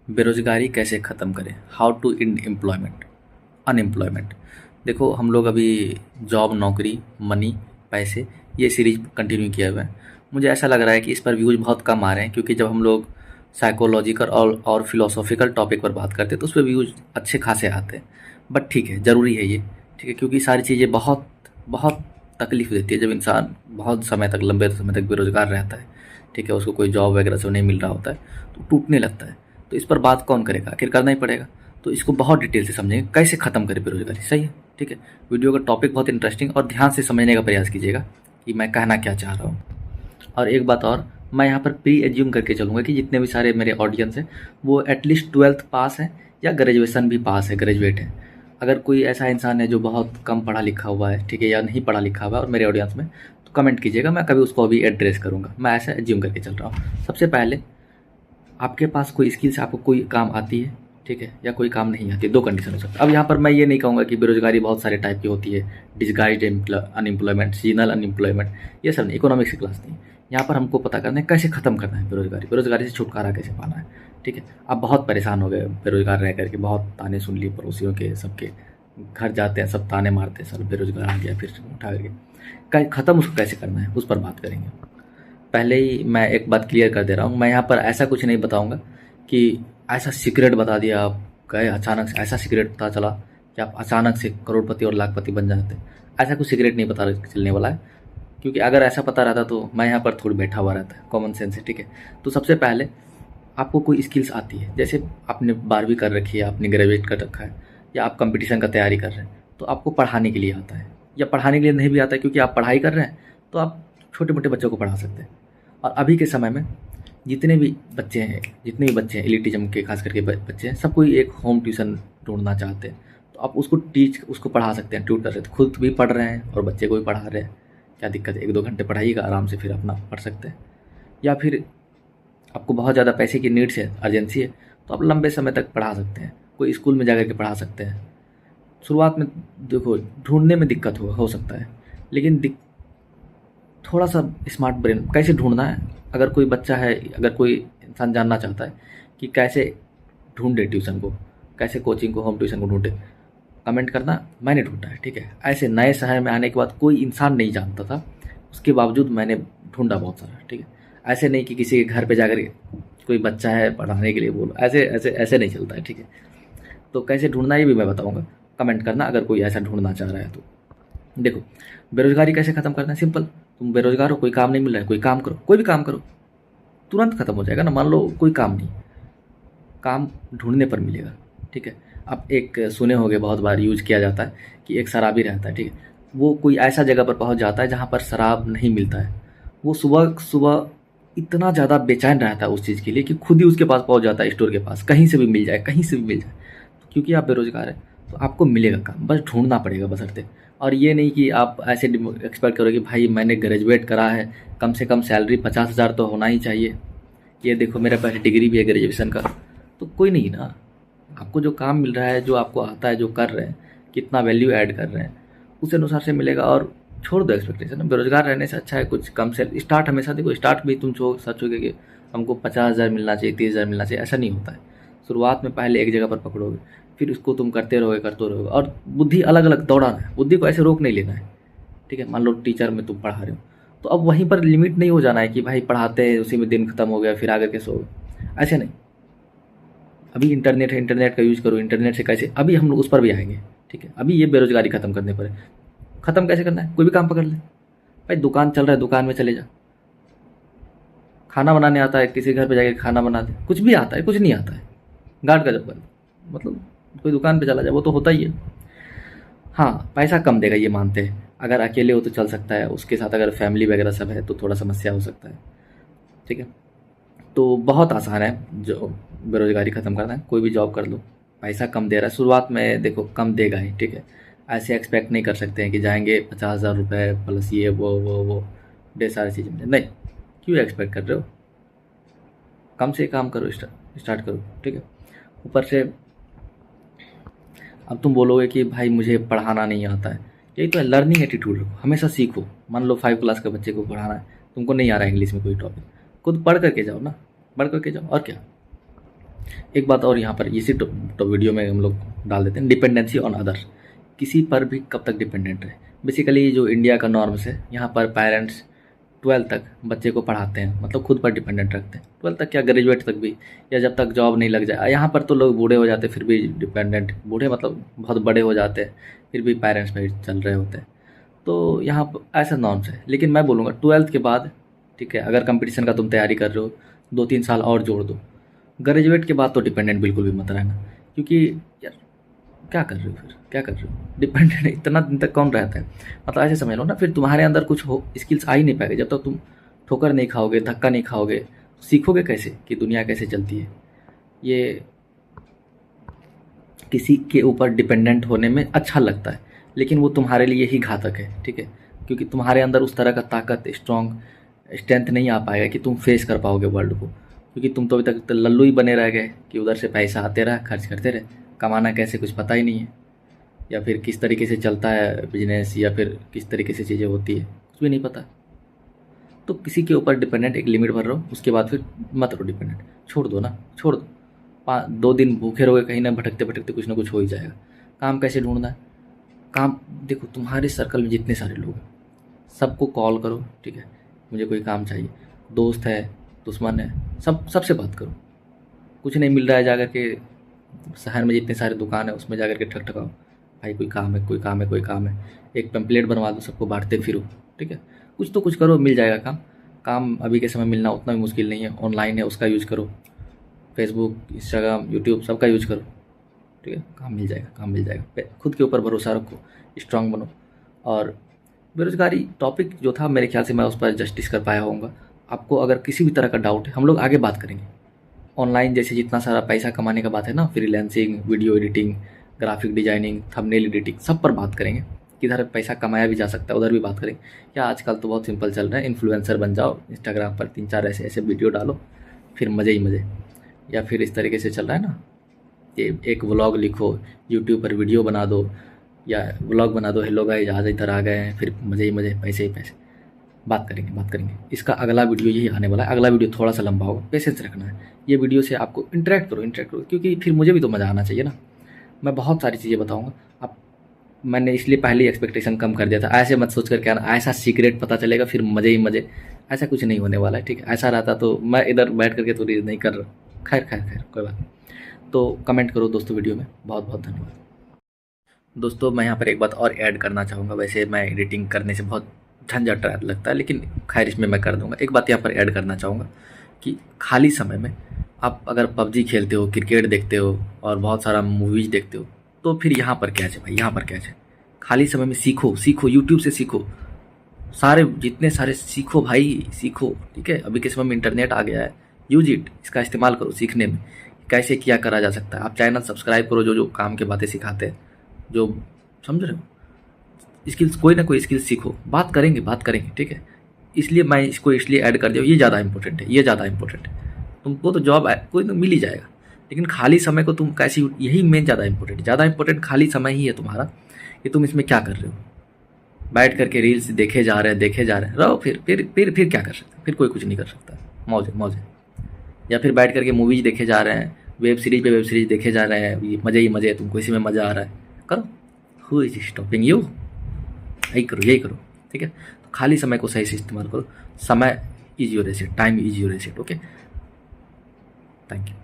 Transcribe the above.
बेरोज़गारी कैसे ख़त्म करें? How to end employment unemployment. देखो हम लोग अभी जॉब, नौकरी, मनी, पैसे ये सीरीज़ कंटिन्यू किया हुआ है। मुझे ऐसा लग रहा है कि इस पर व्यूज़ बहुत कम आ रहे हैं, क्योंकि जब हम लोग साइकोलॉजिकल और फिलोसॉफिकल टॉपिक पर बात करते हैं तो उस पे व्यूज़ अच्छे खासे आते हैं। बट ठीक है, ज़रूरी है ये, ठीक है, क्योंकि सारी चीज़ें बहुत बहुत तकलीफ़ देती है जब इंसान बहुत समय तक, लंबे समय तक बेरोज़गार रहता है। ठीक है, उसको कोई जॉब वगैरह से नहीं मिल रहा होता है तो टूटने लगता है। तो इस पर बात कौन करेगा? आखिर करना ही पड़ेगा। तो इसको बहुत डिटेल से समझेंगे, कैसे ख़त्म करें बेरोज़गारी। सही है, ठीक है। वीडियो का टॉपिक बहुत इंटरेस्टिंग और ध्यान से समझने का प्रयास कीजिएगा कि मैं कहना क्या चाह रहा हूँ। और एक बात और, मैं यहाँ पर प्री एज्यूम करके चलूँगा कि जितने भी सारे मेरे ऑडियंस हैं वो एटलीस्ट 12th पास है या ग्रेजुएशन भी पास है, ग्रेजुएट है। अगर कोई ऐसा इंसान है जो बहुत कम पढ़ा लिखा हुआ है, ठीक है, या नहीं पढ़ा लिखा हुआ है और मेरे ऑडियंस में, तो कमेंट कीजिएगा, मैं कभी उसको अभी एड्रेस करूँगा। मैं ऐसा एज्यूम करके चल रहा हूँ। सबसे पहले, आपके पास कोई स्किल्स, आपको कोई काम आती है, ठीक है, या कोई काम नहीं आती है। दो कंडीशन हो सकता है। अब यहाँ पर मैं ये नहीं कहूँगा कि बेरोजगारी बहुत सारे टाइप की होती है, डिसगाइज्ड अनएम्प्लॉयमेंट, सीजनल अनएम्प्लॉयमेंट, ये सब नहीं, इकोनॉमिक्स की क्लास नहीं। यहाँ पर हमको पता करना है कैसे ख़त्म करना है बेरोजगारी, बेरोजगारी से छुटकारा कैसे पाना है। ठीक है, आप बहुत परेशान हो गए बेरोजगार रह करके, बहुत ताने सुन लिए पड़ोसियों के, सबके घर जाते हैं, सब ताने मारते हैं, सर बेरोजगार आ गया, फिर उठा करके ख़त्म उसको कैसे करना है उस पर बात करेंगे। पहले ही मैं एक बात क्लियर कर दे रहा हूँ, मैं यहाँ पर ऐसा कुछ नहीं बताऊँगा कि ऐसा सीक्रेट बता दिया, आप गए अचानक से ऐसा सीक्रेट पता चला कि आप अचानक से करोड़पति और लाखपति बन जाते। ऐसा कुछ सीक्रेट नहीं पता चलने वाला है, क्योंकि अगर ऐसा पता रहता तो मैं यहाँ पर थोड़ी बैठा हुआ रहता है, कॉमन सेंस है, ठीक है। तो सबसे पहले आपको कोई स्किल्स आती है, जैसे आपने 12वीं कर रखी है, आपने ग्रेजुएट कर रखा है, या आप कंपटीशन का तैयारी कर रहे हैं, तो आपको पढ़ाने के लिए आता है। या पढ़ाने के लिए नहीं भी आता है क्योंकि आप पढ़ाई कर रहे हैं, तो आप छोटे मोटे बच्चों को पढ़ा सकते हैं। और अभी के समय में जितने भी बच्चे हैं एलिटिज्म के, खास करके बच्चे हैं, सब कोई एक होम ट्यूशन ढूंढना चाहते हैं। तो आप उसको पढ़ा सकते हैं, ट्यूट कर सकते हैं, खुद भी पढ़ रहे हैं और बच्चे को भी पढ़ा रहे हैं। क्या दिक्कत है? 1-2 घंटे पढ़ाइएगा आराम से, फिर अपना पढ़ सकते हैं। या फिर आपको बहुत ज़्यादा पैसे की नीड्स है, अर्जेंसी है, तो आप लंबे समय तक पढ़ा सकते हैं, कोई स्कूल में जाकर के पढ़ा सकते हैं। शुरुआत में देखो ढूंढने में दिक्कत हो सकता है, लेकिन थोड़ा सा स्मार्ट ब्रेन, कैसे ढूंढना है। अगर कोई बच्चा है, अगर कोई इंसान जानना चाहता है कि कैसे ढूंढे ट्यूशन को, कैसे कोचिंग को, होम ट्यूशन को ढूंढे, कमेंट करना, मैंने ढूंढा है, ठीक है। ऐसे नए शहर में आने के बाद कोई इंसान नहीं जानता था, उसके बावजूद मैंने ढूंढा बहुत सारा, ठीक है। ऐसे नहीं कि किसी के घर पे जाकर कोई बच्चा है पढ़ाने के लिए बोलो, ऐसे ऐसे ऐसे नहीं चलता है, ठीक है। तो कैसे ढूंढना ये भी मैं बताऊंगा, कमेंट करना अगर कोई ऐसा ढूंढना चाह रहा है तो। देखो, बेरोजगारी कैसे ख़त्म करना है, सिंपल। तुम बेरोजगार हो, कोई काम नहीं मिल रहा है, कोई काम करो, कोई भी काम करो, तुरंत खत्म हो जाएगा ना। मान लो कोई काम नहीं, काम ढूंढने पर मिलेगा, ठीक है। आप एक सुने होंगे, बहुत बार यूज किया जाता है कि एक शराबी रहता है, ठीक है, वो कोई ऐसा जगह पर पहुंच जाता है जहां पर शराब नहीं मिलता है। वो सुबह सुबह इतना ज़्यादा बेचैन रहता है उस चीज़ के लिए कि खुद ही उसके पास पहुंच जाता है, स्टोर के पास, कहीं से भी मिल जाए, कहीं से भी मिल जाए। क्योंकि आप बेरोजगार हैं तो आपको मिलेगा काम, बस ढूंढना पड़ेगा बशर्ते। और ये नहीं कि आप ऐसे एक्सपेक्ट करो कि भाई मैंने ग्रेजुएट करा है, कम से कम सैलरी 50,000 तो होना ही चाहिए, ये देखो मेरे पास डिग्री भी है ग्रेजुएशन का। तो कोई नहीं ना, आपको जो काम मिल रहा है, जो आपको आता है, जो कर रहे हैं, कितना वैल्यू ऐड कर रहे हैं, उस अनुसार से मिलेगा। और छोड़ दो एक्सपेक्टेशन, बेरोजगार रहने से अच्छा है कुछ कम से स्टार्ट। हमेशा देखो, स्टार्ट भी तुम सोचोगे कि हमको 50,000 मिलना चाहिए, 30,000 मिलना चाहिए, ऐसा नहीं होता है। शुरुआत में पहले एक जगह पर पकड़ोगे, फिर उसको तुम करते रहोगे। और बुद्धि अलग अलग दौड़ाना है, बुद्धि को ऐसे रोक नहीं लेना है, ठीक है। मान लो टीचर में तुम पढ़ा रहे हो, तो अब वहीं पर लिमिट नहीं हो जाना है कि भाई पढ़ाते हैं उसी में दिन खत्म हो गया, फिर आकर के सो गए, ऐसे नहीं। अभी इंटरनेट है, इंटरनेट का यूज़ करो, इंटरनेट से कैसे, अभी हम लोग उस पर भी आएंगे, ठीक है। अभी ये बेरोजगारी खत्म करने पर है। खत्म कैसे करना है? कोई भी काम पकड़ ले भाई, दुकान चल रहा है, दुकान में चले जा। खाना बनाने आता है, किसी घर पे जाके खाना बना दे, कुछ भी आता है, कुछ नहीं आता है, गार्ड का जब कर, मतलब कोई दुकान पे चला जाए, वो तो होता ही है। हाँ, पैसा कम देगा ये मानते हैं, अगर अकेले हो तो चल सकता है, उसके साथ अगर फैमिली वगैरह सब है तो थोड़ा समस्या हो सकता है, ठीक है। तो बहुत आसान है जो बेरोजगारी ख़त्म करना है, कोई भी जॉब कर लो, पैसा कम दे रहा है शुरुआत में, देखो कम देगा ही, ठीक है। ऐसे एक्सपेक्ट नहीं कर सकते हैं कि जाएंगे 50,000 रुपये प्लस ये वो ढेर सारी चीज़ें नहीं। क्यों एक्सपेक्ट कर रहे हो? कम से काम करो, स्टार्ट करो, ठीक है। ऊपर से अब तुम बोलोगे कि भाई मुझे पढ़ाना नहीं आता है, यही तो है, लर्निंग एटीट्यूड रखो, हमेशा सीखो। मान लो 5 क्लास के बच्चे को पढ़ाना है, तुमको नहीं आ रहा है इंग्लिश में कोई टॉपिक, खुद पढ़ करके जाओ ना, पढ़ करके जाओ, और क्या। एक बात और यहाँ पर इसी तो वीडियो में हम लोग डाल देते हैं, डिपेंडेंसी ऑन अदर्स। किसी पर भी कब तक डिपेंडेंट रहे। बेसिकली जो इंडिया का नॉर्म्स है, यहाँ पर पेरेंट्स 12 तक बच्चे को पढ़ाते हैं, मतलब खुद पर डिपेंडेंट रखते हैं। 12 तक क्या, ग्रेजुएट तक भी, या जब तक जॉब नहीं लग जाए। यहाँ पर तो लोग बूढ़े हो जाते फिर भी डिपेंडेंट, बूढ़े मतलब बहुत बड़े हो जाते हैं फिर भी पेरेंट्स पे चल रहे होते हैं। तो यहाँ पर ऐसा नॉर्म्स है। लेकिन मैं बोलूँगा 12th के बाद ठीक है, अगर कंपटीशन का तुम तैयारी कर रहे हो 2-3 साल और जोड़ दो। ग्रेजुएट के बाद तो डिपेंडेंट बिल्कुल भी मत रहना, क्योंकि यार क्या कर रहे हो, फिर क्या कर रहे हो डिपेंडेंट, इतना दिन तक कौन रहता है। मतलब ऐसे समझ लो ना, फिर तुम्हारे अंदर कुछ हो स्किल्स आ ही नहीं पाएगा। जब तक तुम ठोकर नहीं खाओगे, धक्का नहीं खाओगे, तो सीखोगे कैसे कि दुनिया कैसे चलती है। ये किसी के ऊपर डिपेंडेंट होने में अच्छा लगता है, लेकिन वो तुम्हारे लिए ही घातक है, ठीक है। क्योंकि तुम्हारे अंदर उस तरह का ताकत, स्ट्रेंथ नहीं आ पाएगा कि तुम फेस कर पाओगे वर्ल्ड को। क्योंकि तुम तो अभी तक तो लल्लू ही बने रह गए कि उधर से पैसा आते रहा, खर्च करते रहे, कमाना कैसे कुछ पता ही नहीं है, या फिर किस तरीके से चलता है बिजनेस, या फिर किस तरीके से चीज़ें होती है, कुछ भी नहीं पता। तो किसी के ऊपर डिपेंडेंट एक लिमिट भर रहो, उसके बाद फिर मत रहो डिपेंडेंट, छोड़ दो ना, छोड़ दो। 2 दिन भूखे रहोगे कहीं ना, भटकते भटकते कुछ ना कुछ हो ही जाएगा। काम कैसे ढूंढना है, काम देखो, तुम्हारे सर्कल में जितने सारे लोग हैं सबको कॉल करो, ठीक है, मुझे कोई काम चाहिए। दोस्त है, दुश्मन है, सबसे बात करो। कुछ नहीं मिल रहा है, जाकर के शहर में जितने सारे दुकान है उसमें जाकर के ठकठकाओ, भाई कोई काम है, कोई काम है, कोई काम है। एक पैम्पलेट बनवा दो, सबको बांटते फिरो, ठीक है। कुछ तो कुछ करो, मिल जाएगा काम। काम अभी के समय मिलना उतना भी मुश्किल नहीं है, ऑनलाइन है, उसका यूज़ करो। फेसबुक, इंस्टाग्राम, यूट्यूब सबका यूज़ करो, ठीक है। काम मिल जाएगा, काम मिल जाएगा। खुद के ऊपर भरोसा रखो, स्ट्रांग बनो। और बेरोज़गारी टॉपिक जो था, मेरे ख्याल से मैं उस पर जस्टिस कर पाया होऊंगा। आपको अगर किसी भी तरह का डाउट है, हम लोग आगे बात करेंगे। ऑनलाइन जैसे जितना सारा पैसा कमाने का बात है ना, freelancing, video editing, graphic designing, thumbnail editing, सब पर बात करेंगे। किधर पैसा कमाया भी जा सकता है, उधर भी बात करेंगे। या आजकल तो बहुत सिंपल चल रहा है, इन्फ्लुएंसर बन जाओ, इंस्टाग्राम पर 3-4 ऐसे ऐसे वीडियो डालो, फिर मज़े ही मज़े। या फिर इस तरीके से चल रहा है ना, ये एक व्लॉग लिखो, यूट्यूब पर वीडियो बना दो, या व्लॉग बना दो, हेलो गाइस आज इधर आ गए हैं, फिर मज़े ही मज़े, पैसे ही पैसे। बात करेंगे, बात करेंगे। इसका अगला वीडियो यही आने वाला है। अगला वीडियो थोड़ा सा लंबा होगा, पेशेंस रखना है। ये वीडियो से आपको इंटरेक्ट करो, क्योंकि फिर मुझे भी तो मज़ा आना चाहिए ना। मैं बहुत सारी चीज़ें बताऊँगा। अब मैंने इसलिए पहले एक्सपेक्टेशन कम कर दिया था। ऐसे मत सोच कर क्या ना, ऐसा सीक्रेट पता चलेगा फिर मज़े ही मज़े, ऐसा कुछ नहीं होने वाला है, ठीक है। ऐसा रहता तो मैं इधर बैठ करके तो रील नहीं कर रहा। खैर खैर खैर, कोई बात नहीं। तो कमेंट करो दोस्तों वीडियो में। बहुत बहुत धन्यवाद दोस्तों। मैं यहाँ पर एक बात और ऐड करना चाहूँगा। वैसे मैं एडिटिंग करने से बहुत झंझट लगता है, लेकिन खैर इसमें मैं कर दूंगा। एक बात यहाँ पर ऐड करना चाहूँगा कि खाली समय में आप अगर पबजी खेलते हो, क्रिकेट देखते हो और बहुत सारा मूवीज देखते हो, तो फिर यहाँ पर क्या है भाई, यहाँ पर क्या है। खाली समय में सीखो, यूट्यूब से सीखो, सारे जितने सारे सीखो भाई, सीखो, ठीक है। अभी के समय में इंटरनेट आ गया है, यूज इट, इसका इस्तेमाल करो सीखने में, कैसे क्या करा जा सकता है। आप चैनल सब्सक्राइब करो जो जो काम के बातें सिखाते हैं, जो समझ रहे हो। स्किल्स, कोई ना कोई स्किल्स सीखो, बात करेंगे, ठीक है। इसलिए मैं इसको इसलिए ऐड कर दिया, ये ज़्यादा इंपॉर्टेंट है। तुमको तो जॉब कोई तो मिल ही जाएगा, लेकिन खाली समय को तुम कैसे, यही मेन ज़्यादा इंपॉर्टेंट खाली समय ही है तुम्हारा, कि तुम इसमें क्या कर रहे हो। बैठ करके रील्स देखे जा रहे हैं रहो, फिर क्या कर सकते हैं, फिर कोई कुछ नहीं कर सकता। मौज। या फिर बैठ करके मूवीज देखे जा रहे हैं, वेब सीरीज देखे जा रहे हैं, ये मज़े ही मज़े, तुमको इसी में मज़ा आ रहा है, करो। हु इज स्टॉपिंग यू, यही करो, ठीक है। तो खाली समय को सही से इस्तेमाल करो। समय is your asset, time is your asset, okay. Thank you.